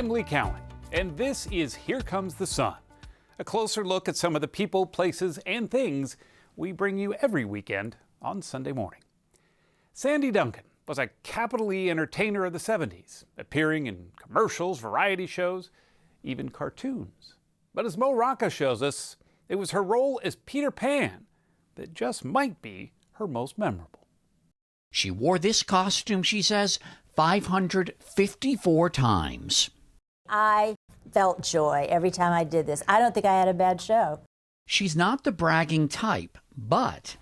I'm Lee Cowan, and this is Here Comes the Sun, a closer look at some of the people, places, and things we bring you every weekend on Sunday morning. Sandy Duncan was a capital E entertainer of the 70s, appearing in commercials, variety shows, even cartoons. But as Rocca shows us, it was her role as Peter Pan that just might be her most memorable. She wore this costume, she says, 554 times. I felt joy every time I did this. I don't think I had a bad show. She's not the bragging type, but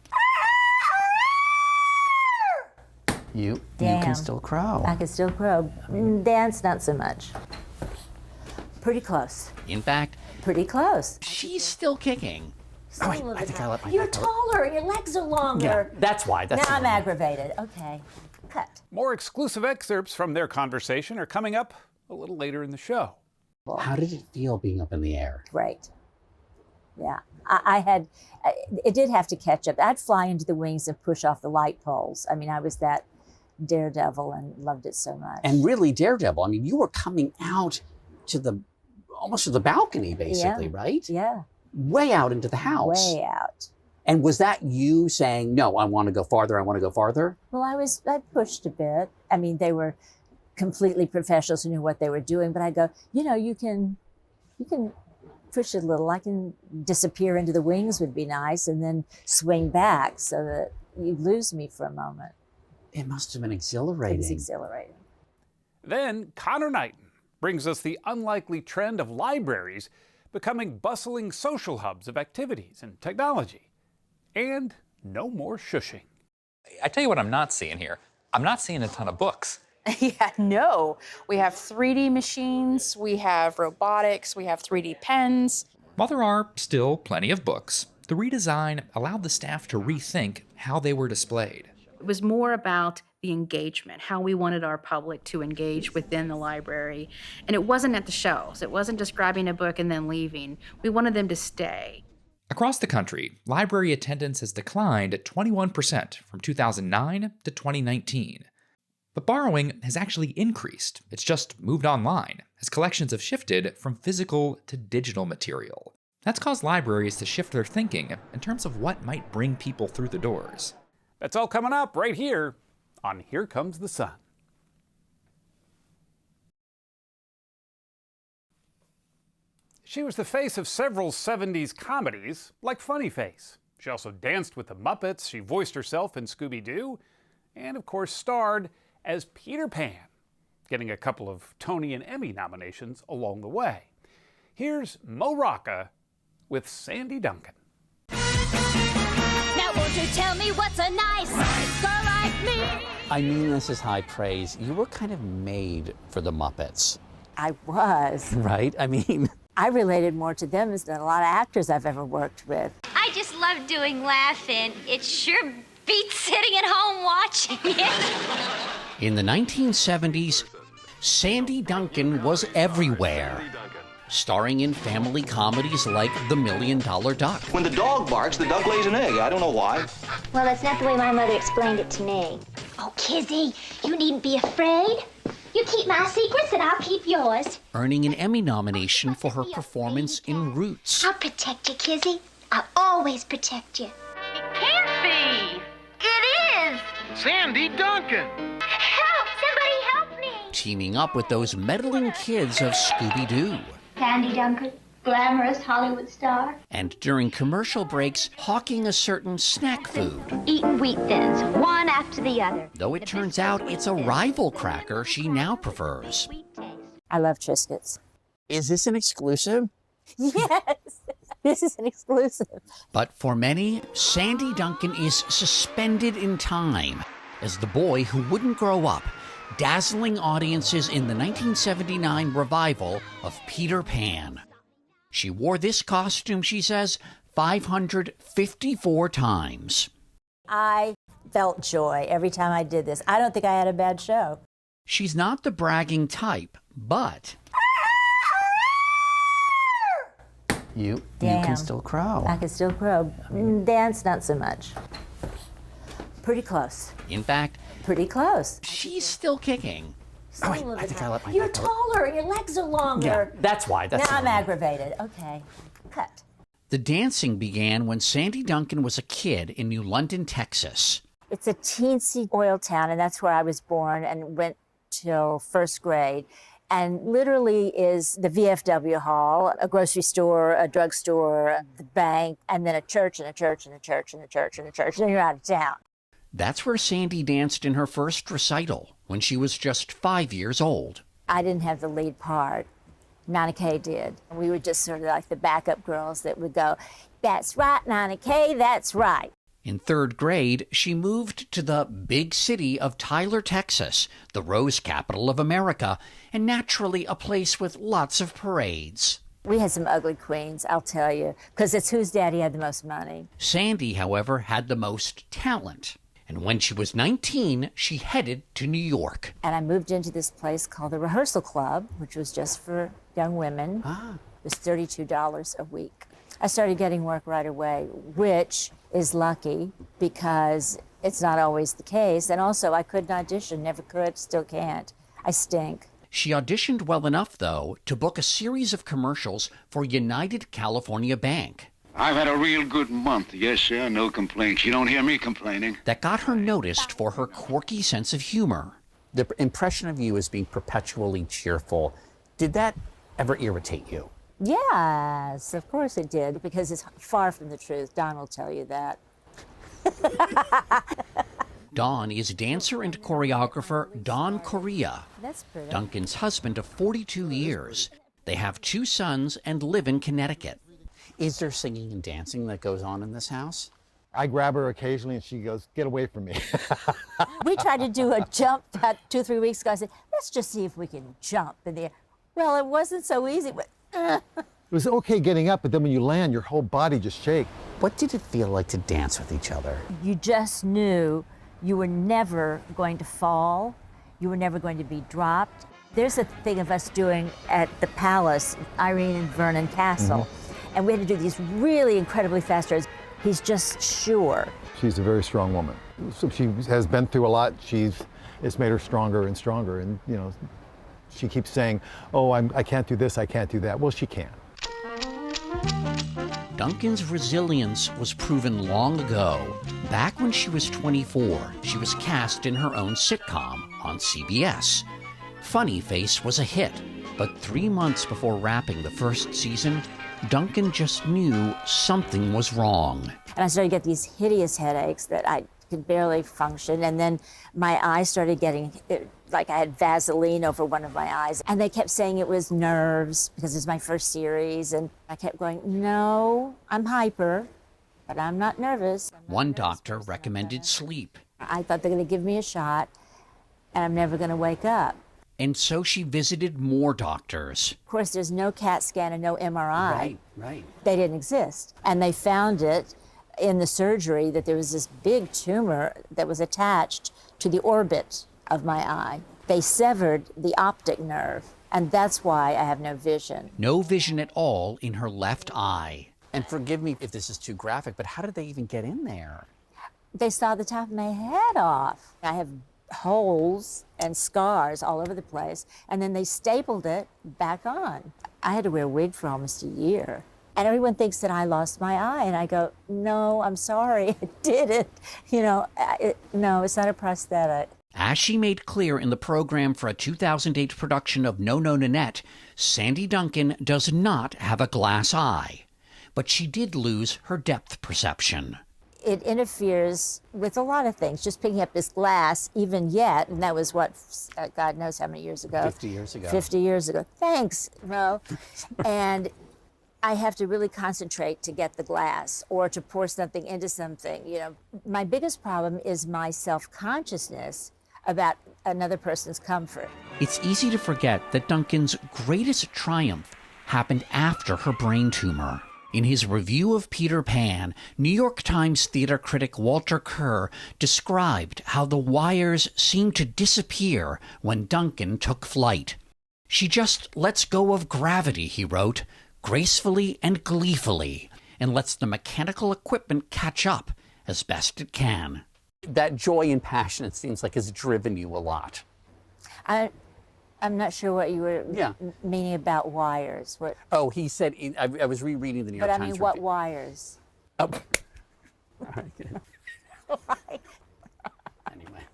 you can still crow. I can still crow. Dance, not so much. Pretty close. In fact, pretty close. She's still kicking. I think I let my You're taller, your legs are longer. Yeah, that's why. Now I'm aggravated. Okay, cut. More exclusive excerpts from their conversation are coming up a little later in the show. How did it feel being up in the air? Great. Yeah, it did have to catch up. I'd fly into the wings and push off the light poles. I mean, I was that daredevil and loved it so much. And really daredevil. I mean, you were coming out to almost to the balcony, basically, right? Yeah. Way out into the house. Way out. And was that you saying, no, I want to go farther, I want to go farther? Well, I pushed a bit. I mean, they were completely professionals who knew what they were doing, but I go, you can push it a little. I can disappear into the wings would be nice, and then swing back so that you lose me for a moment. It must have been exhilarating. It was exhilarating. Then Connor Knighton brings us the unlikely trend of libraries becoming bustling social hubs of activities and technology. And no more shushing. I tell you what I'm not seeing here. I'm not seeing a ton of books. Yeah, no. We have 3D machines, we have robotics, we have 3D pens. While there are still plenty of books, the redesign allowed the staff to rethink how they were displayed. It was more about the engagement, how we wanted our public to engage within the library. And it wasn't at the shelves. It wasn't just grabbing a book and then leaving. We wanted them to stay. Across the country, library attendance has declined 21% from 2009 to 2019. But borrowing has actually increased. It's just moved online, as collections have shifted from physical to digital material. That's caused libraries to shift their thinking in terms of what might bring people through the doors. That's all coming up right here on Here Comes the Sun. She was the face of several 70s comedies, like Funny Face. She also danced with the Muppets, she voiced herself in Scooby-Doo, and of course starred as Peter Pan, getting a couple of Tony and Emmy nominations along the way. Here's Rocca with Sandy Duncan. Now won't you tell me what's a nice girl like me? I mean this is high praise. You were kind of made for the Muppets. I was. Right? I mean... I related more to them than a lot of actors I've ever worked with. I just love doing laughing. It sure beats sitting at home watching it. In the 1970s, Sandy Duncan was everywhere, starring in family comedies like The $1 Million Duck. When the dog barks, the duck lays an egg. I don't know why. Well, that's not the way my mother explained it to me. Oh, Kizzy, you needn't be afraid. You keep my secrets and I'll keep yours. Earning an Emmy nomination for her performance in Roots. I'll protect you, Kizzy. I'll always protect you. It can't be. It is. Sandy Duncan. Help! Somebody help me. Teaming up with those meddling kids of Scooby-Doo. Sandy Duncan, glamorous Hollywood star. And during commercial breaks, hawking a certain snack food. Eating wheat thins, one after the other. Though it turns out it's a rival cracker she now prefers. I love Triscuits. Is this an exclusive? Yes, this is an exclusive. But for many, Sandy Duncan is suspended in time as the boy who wouldn't grow up, dazzling audiences in the 1979 revival of Peter Pan. She wore this costume, she says, 554 times. I felt joy every time I did this. I don't think I had a bad show. She's not the bragging type, but you can still crow. I can still crow. Dance, not so much. Pretty close. In fact, pretty close. She's still kicking. Stand a little I bit think I higher. let my You're neck go. taller. Your legs are longer. Yeah, that's why. That's now I'm why. aggravated. Okay, cut. The dancing began when Sandy Duncan was a kid in New London, Texas. It's a teensy oil town, and that's where I was born and went till first grade. And literally is the VFW hall, a grocery store, a drugstore, the bank, and then a church and a church and a church and a church and a church, and then you're out of town. That's where Sandy danced in her first recital when she was just 5 years old. I didn't have the lead part. Nana Kay did. We were just sort of like the backup girls that would go, "That's right, Nana Kay, that's right." In third grade, she moved to the big city of Tyler, Texas, the rose capital of America, and naturally a place with lots of parades. We had some ugly queens, I'll tell you, because it's whose daddy had the most money. Sandy, however, had the most talent. And when she was 19, she headed to New York. And I moved into this place called the Rehearsal Club, which was just for young women. It was $32 a week. I started getting work right away, which is lucky because it's not always the case. And also, I couldn't audition, never could, still can't. I stink. She auditioned well enough, though, to book a series of commercials for United California Bank. I've had a real good month. Yes, sir, no complaints. You don't hear me complaining. That got her noticed for her quirky sense of humor. The impression of you as being perpetually cheerful, did that ever irritate you? Yes, of course it did, because it's far from the truth. Don will tell you that. Dawn is dancer and choreographer Dawn Correa, That's pretty. Duncan's husband of 42 years. They have 2 sons and live in Connecticut. Is there singing and dancing that goes on in this house? I grab her occasionally and she goes, "Get away from me." We tried to do a jump about 2 or 3 weeks ago. I said, let's just see if we can jump in the air. Well, it wasn't so easy, but It was okay getting up, but then when you land, your whole body just shakes. What did it feel like to dance with each other? you just knew you were never going to fall. You were never going to be dropped. There's a thing of us doing at the Palace, Irene and Vernon Castle, and we had to do these really incredibly fast turns. He's just sure. She's a very strong woman. So she has been through a lot. It's made her stronger and stronger. And, you know, she keeps saying, "Oh, I can't do this, I can't do that." Well, she can. Duncan's resilience was proven long ago. Back when she was 24, she was cast in her own sitcom on CBS. Funny Face was a hit, but 3 months before wrapping the first season, Duncan just knew something was wrong. And I started to get these hideous headaches that I could barely function. And then my eyes started getting, like I had Vaseline over one of my eyes. And they kept saying it was nerves because it's my first series. And I kept going, no, I'm hyper, but I'm not nervous. One doctor recommended sleep. I thought they're going to give me a shot and I'm never going to wake up. And so she visited more doctors. Of course, there's no CAT scan and no MRI. Right. They didn't exist. And they found it in the surgery that there was this big tumor that was attached to the orbit of my eye. They severed the optic nerve, and that's why I have no vision. No vision at all in her left eye. And forgive me if this is too graphic, but how did they even get in there? They saw the top of my head off. I have holes and scars all over the place, and then they stapled it back on. I had to wear a wig for almost a year. And everyone thinks that I lost my eye, and I go, no, I'm sorry, I didn't. You know, no, it's not a prosthetic. As she made clear in the program for a 2008 production of No No Nanette, Sandy Duncan does not have a glass eye. But she did lose her depth perception. It interferes with a lot of things. Just picking up this glass, even yet, and that was what, God knows how many years ago. 50 years ago. 50 years ago. Thanks, Mo. And I have to really concentrate to get the glass or to pour something into something. You know, my biggest problem is my self-consciousness about another person's comfort. It's easy to forget that Duncan's greatest triumph happened after her brain tumor. In his review of Peter Pan, New York Times theater critic Walter Kerr described how the wires seemed to disappear when Duncan took flight. She just lets go of gravity, he wrote, gracefully and gleefully, and lets the mechanical equipment catch up as best it can. That joy and passion, it seems like, has driven you a lot. I'm not sure what you were meaning about wires. What? Oh, he said, I was rereading the New York But I Times mean, what review. wires? Oh. Anyway.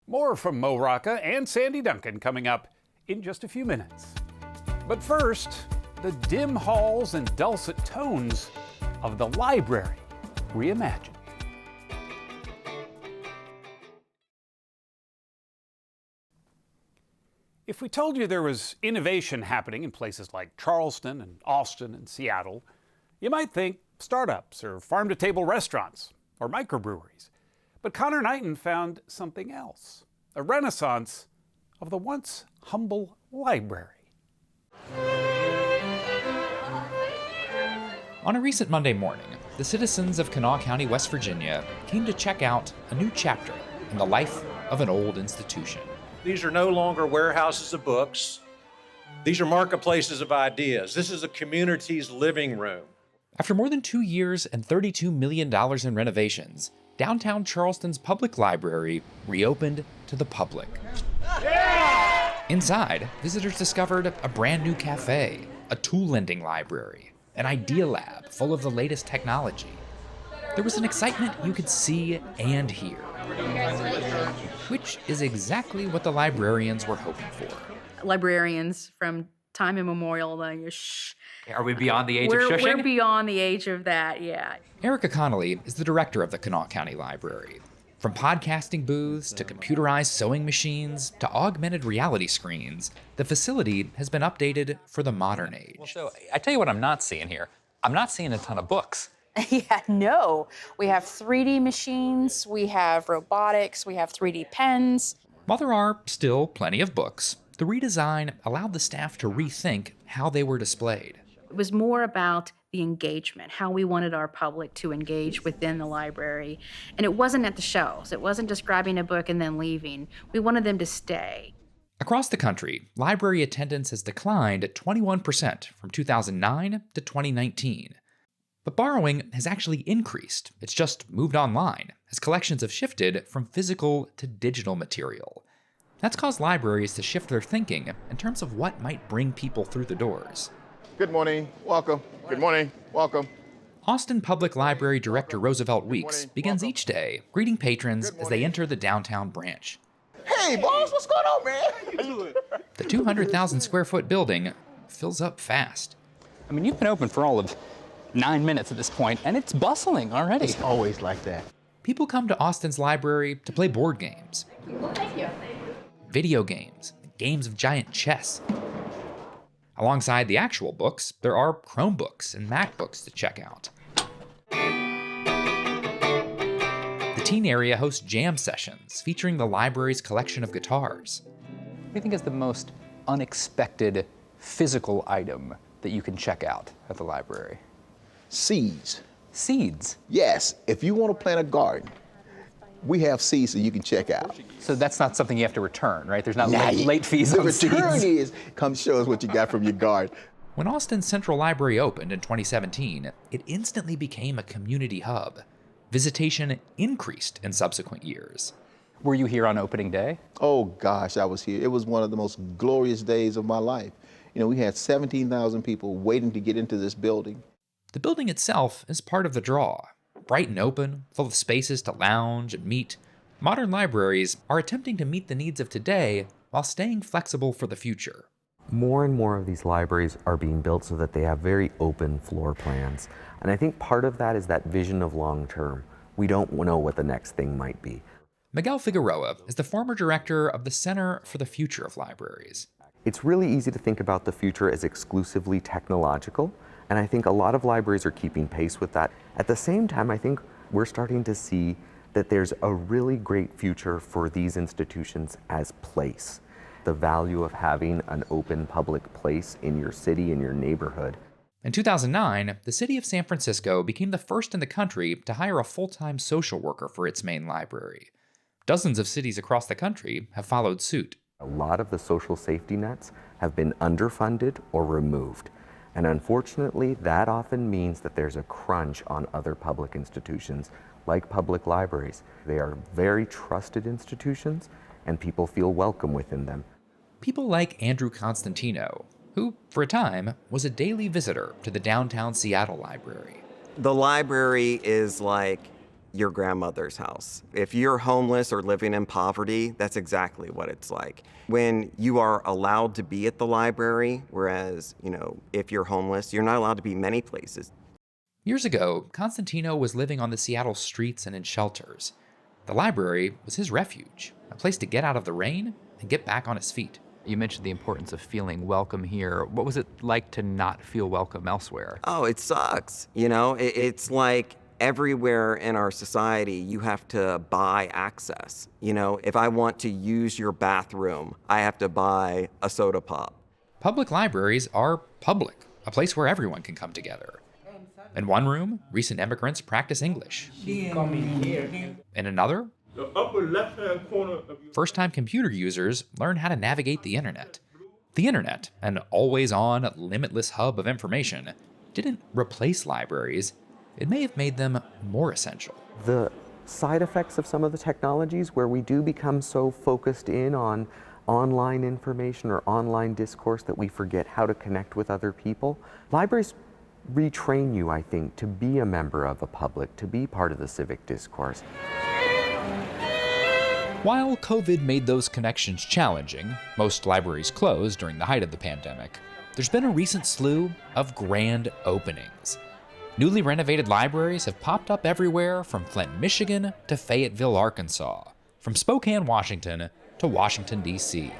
More from Mo Rocca and Sandy Duncan coming up in just a few minutes. But first, the dim halls and dulcet tones of the library reimagined. If we told you there was innovation happening in places like Charleston and Austin and Seattle, you might think startups or farm-to-table restaurants or microbreweries. But Connor Knighton found something else, a renaissance of the once humble library. On a recent Monday morning, the citizens of Kanawha County, West Virginia, came to check out a new chapter in the life of an old institution. These are no longer warehouses of books. These are marketplaces of ideas. This is a community's living room. After more than 2 years and $32 million in renovations, downtown Charleston's public library reopened to the public. Inside, visitors discovered a brand new cafe, a tool lending library, an idea lab full of the latest technology. There was an excitement you could see and hear, which is exactly what the librarians were hoping for. Librarians from time immemorial, Are we beyond the age of shushing? We're beyond the age of that, yeah. Erica Connolly is the director of the Kanawha County Library. From podcasting booths to computerized sewing machines to augmented reality screens, the facility has been updated for the modern age. Well, so I tell you what I'm not seeing here. I'm not seeing a ton of books. Yeah, no. We have 3D machines, we have robotics, we have 3D pens. While there are still plenty of books, the redesign allowed the staff to rethink how they were displayed. It was more about the engagement, how we wanted our public to engage within the library. And it wasn't at the shelves. It wasn't just grabbing a book and then leaving. We wanted them to stay. Across the country, library attendance has declined at 21% from 2009 to 2019. But borrowing has actually increased. It's just moved online, as collections have shifted from physical to digital material. That's caused libraries to shift their thinking in terms of what might bring people through the doors. Good morning, welcome. Good morning, welcome. Austin Public Library Director Roosevelt Weeks begins each day greeting patrons as they enter the downtown branch. Hey, boss, what's going on, man? The 200,000 square foot building fills up fast. I mean, you've been open for all of 9 minutes at this point, and it's bustling already. It's always like that. People come to Austin's library to play board games, video games, games of giant chess. Alongside the actual books, there are Chromebooks and MacBooks to check out. The teen area hosts jam sessions featuring the library's collection of guitars. What do you think is the most unexpected physical item that you can check out at the library? Seeds. Seeds? Yes, if you want to plant a garden, we have seeds that you can check out. So that's not something you have to return, right? There's not late fees on seeds. The return is, come show us what you got from your garden. When Austin's Central Library opened in 2017, it instantly became a community hub. Visitation increased in subsequent years. Were you here on opening day? Oh gosh, I was here. It was one of the most glorious days of my life. You know, we had 17,000 people waiting to get into this building. The building itself is part of the draw. Bright and open, full of spaces to lounge and meet, modern libraries are attempting to meet the needs of today while staying flexible for the future. More and more of these libraries are being built so that they have very open floor plans. And I think part of that is that vision of long term. We don't know what the next thing might be. Miguel Figueroa is the former director of the Center for the Future of Libraries. It's really easy to think about the future as exclusively technological, and I think a lot of libraries are keeping pace with that. At the same time, I think we're starting to see that there's a really great future for these institutions as place. The value of having an open public place in your city, in your neighborhood. In 2009, the city of San Francisco became the first in the country to hire a full-time social worker for its main library. Dozens of cities across the country have followed suit. A lot of the social safety nets have been underfunded or removed. And unfortunately, that often means that there's a crunch on other public institutions like public libraries. They are very trusted institutions, and people feel welcome within them. People like Andrew Constantino, who, for a time, was a daily visitor to the downtown Seattle library. The library is like your grandmother's house. If you're homeless or living in poverty, that's exactly what it's like. When you are allowed to be at the library, whereas, if you're homeless, you're not allowed to be many places. Years ago, Constantino was living on the Seattle streets and in shelters. The library was his refuge, a place to get out of the rain and get back on his feet. You mentioned the importance of feeling welcome here. What was it like to not feel welcome elsewhere? Oh, it sucks. It's like everywhere in our society, you have to buy access. If I want to use your bathroom, I have to buy a soda pop. Public libraries are public, a place where everyone can come together. In one room, recent immigrants practice English. In another, the upper left-hand corner of your first-time computer users learn how to navigate the internet. The internet, an always-on, limitless hub of information, didn't replace libraries. It may have made them more essential. The side effects of some of the technologies where we do become so focused in on online information or online discourse that we forget how to connect with other people. Libraries retrain you, I think, to be a member of a public, to be part of the civic discourse. While COVID made those connections challenging, most libraries closed during the height of the pandemic, there's been a recent slew of grand openings. Newly renovated libraries have popped up everywhere from Flint, Michigan to Fayetteville, Arkansas, from Spokane, Washington to Washington, D.C.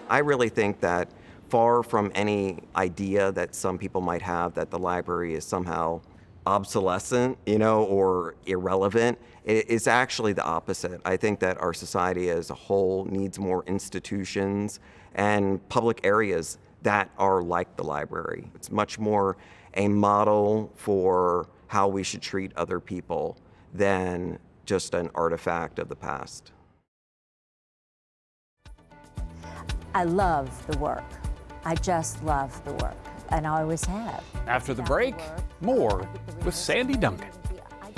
I really think that far from any idea that some people might have that the library is somehow obsolescent, or irrelevant, it's actually the opposite. I think that our society as a whole needs more institutions and public areas that are like the library. It's much more a model for how we should treat other people than just an artifact of the past. I love the work. I just love the work, and I always have. After the break, more with Sandy Duncan.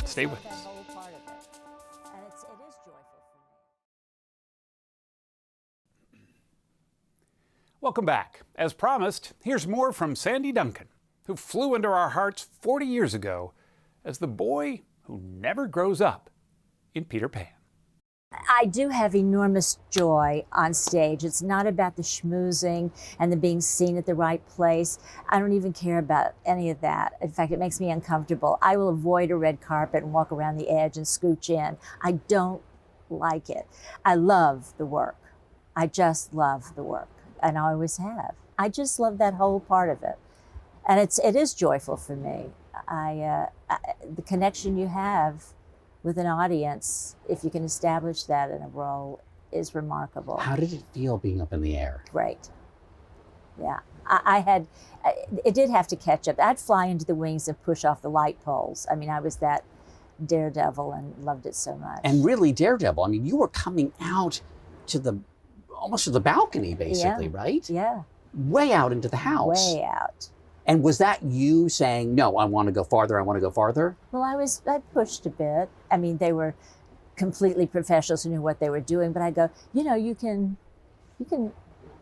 Stay with us. Welcome back. As promised, here's more from Sandy Duncan, who flew into our hearts 40 years ago as the boy who never grows up in Peter Pan. I do have enormous joy on stage. It's not about the schmoozing and the being seen at the right place. I don't even care about any of that. In fact, it makes me uncomfortable. I will avoid a red carpet and walk around the edge and scooch in. I don't like it. I love the work. I just love the work, and I always have. I just love that whole part of it. And it is joyful for me. The connection you have with an audience, if you can establish that in a role, is remarkable. How did it feel being up in the air? Great. Yeah. It did have to catch up. I'd fly into the wings and push off the light poles. I mean, I was that daredevil and loved it so much. And really daredevil. I mean, you were coming out to almost to the balcony, basically, right? Yeah. Way out into the house. Way out. And was that you saying, no, I want to go farther, I want to go farther? Well, I pushed a bit. I mean, they were completely professionals who knew what they were doing, but I go, you can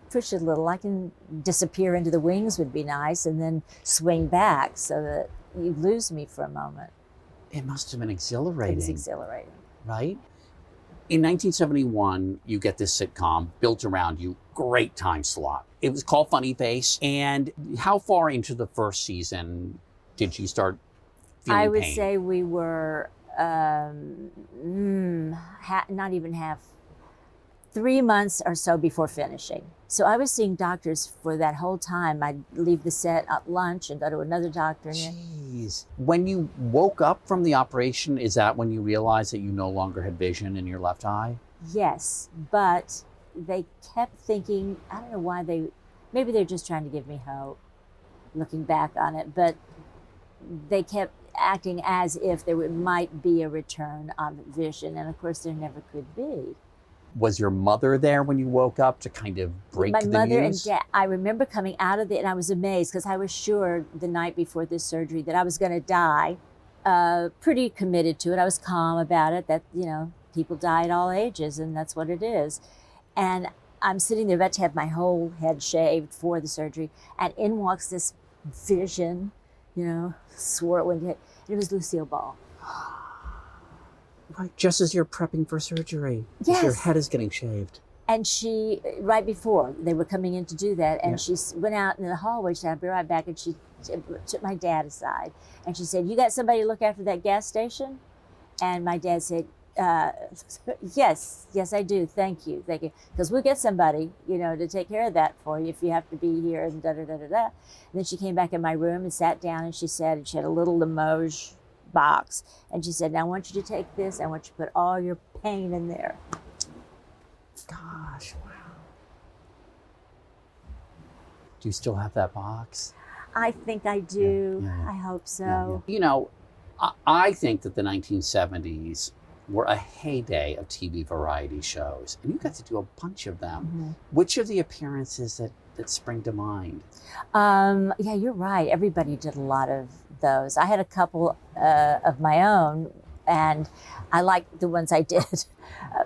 push it a little. I can disappear into the wings would be nice, and then swing back so that you lose me for a moment. It must have been exhilarating. It was exhilarating. Right? In 1971, you get this sitcom built around you, great time slot. It was called Funny Face. And how far into the first season did you start feeling I would pain? say we were not even half, 3 months or so before finishing. So I was seeing doctors for that whole time. I'd leave the set at lunch and go to another doctor. Jeez. When you woke up from the operation, is that when you realized that you no longer had vision in your left eye? Yes, but they kept thinking, I don't know why maybe they're just trying to give me hope, looking back on it, but they kept acting as if there might be a return of vision, and of course there never could be. Was your mother there when you woke up to kind of break the news? My mother and dad, I remember coming out of it and I was amazed because I was sure the night before this surgery that I was going to die, pretty committed to it. I was calm about it, that, people die at all ages, and that's what it is. And I'm sitting there about to have my whole head shaved for the surgery, and in walks this vision, swirling head. It was Lucille Ball. Right, just as you're prepping for surgery. Yes. Your head is getting shaved. And she, right before they were coming in to do that, and she went out in the hallway. She said, "I'll be right back." And she took my dad aside, and she said, "You got somebody to look after that gas station?" And my dad said, yes, I do. Thank you. Because we'll get somebody, to take care of that for you if you have to be here and da-da-da-da-da. And then she came back in my room and sat down, and she said, and she had a little Limoges box. And she said, "Now I want you to take this. I want you to put all your pain in there." Gosh, wow. Do you still have that box? I think I do. Yeah. I hope so. I think that the 1970s were a heyday of TV variety shows, and you got to do a bunch of them. Mm-hmm. Which of the appearances that spring to mind? Yeah, you're right. Everybody did a lot of those. I had a couple of my own, and I liked the ones I did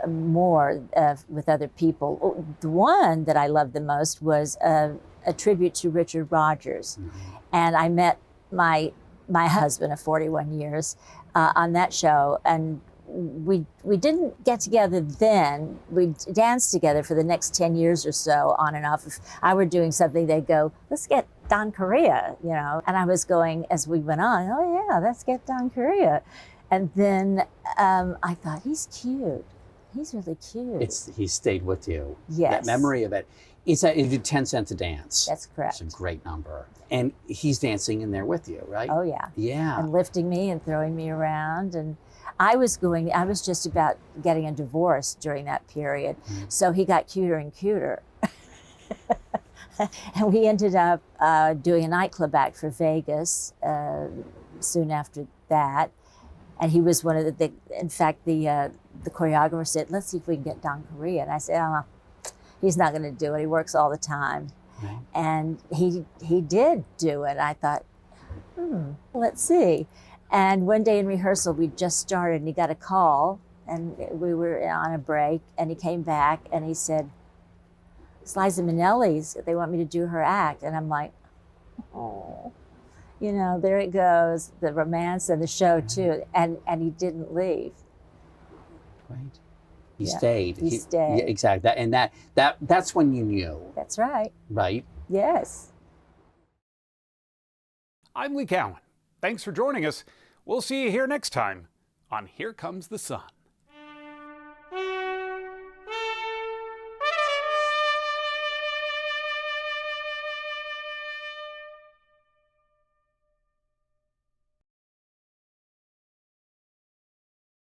more with other people. Oh, the one that I loved the most was a tribute to Richard Rodgers. Mm-hmm. And I met my husband of 41 years on that show, and we didn't get together then. We danced together for the next 10 years or so, on and off. If I were doing something, they'd go, "Let's get Don Correa," And I was going, as we went on, "Oh yeah, let's get Don Correa." And then I thought, he's cute. He's really cute. He stayed with you. Yes. That memory of it. It did 10 cents a dance. That's correct. It's a great number. And he's dancing in there with you, right? Oh yeah. Yeah. And lifting me and throwing me around. And I was just about getting a divorce during that period. Mm-hmm. So he got cuter and cuter. And we ended up doing a nightclub act for Vegas soon after that. And he was one of the choreographer said, "Let's see if we can get Don Correa." And I said, "Oh, he's not going to do it. He works all the time." Right. And he did do it. I thought, let's see. And one day in rehearsal, we just started, and he got a call, and we were on a break, and he came back, and he said, "It's Liza Minnelli's. They want me to do her act." And I'm like, oh. There it goes, the romance and the show too. And he didn't leave. Right. He stayed. He stayed. Yeah, exactly. That's when you knew. That's right. Right? Yes. I'm Lee Cowan. Thanks for joining us. We'll see you here next time on Here Comes the Sun.